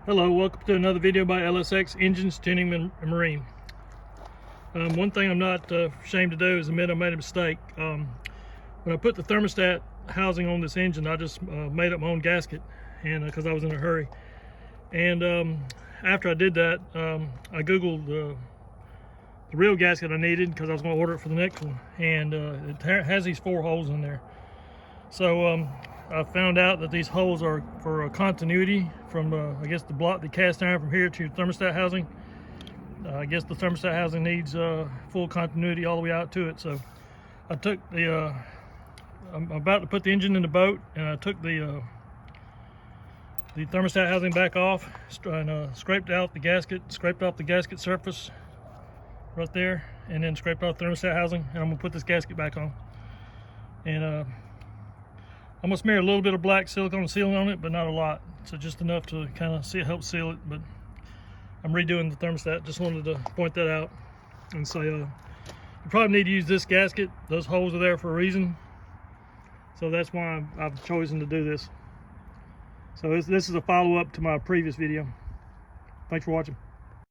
Hello, welcome to another video by LSX Engines, Tuning and Marine. One thing I'm not ashamed to do is admit I made a mistake. When I put the thermostat housing on this engine, I just made up my own gasket, and because I was in a hurry. And after I did that, I googled the real gasket I needed because I was going to order it for the next one, and it has these 4 holes in there. So I found out that these holes are for continuity from, I guess, the cast iron from here to thermostat housing. I guess the thermostat housing needs full continuity all the way out to it. So I took the, I'm about to put the engine in the boat, and I took the thermostat housing back off and scraped out the gasket, scraped off the gasket surface right there, and then scraped off the thermostat housing, and I'm gonna put this gasket back on. And I'm gonna smear a little bit of black silicone sealant on it, but not a lot. So just enough to kind of help seal it. But I'm redoing the thermostat. Just wanted to point that out and say you probably need to use this gasket. Those holes are there for a reason. So that's why I've chosen to do this. So this is a follow-up to my previous video. Thanks for watching.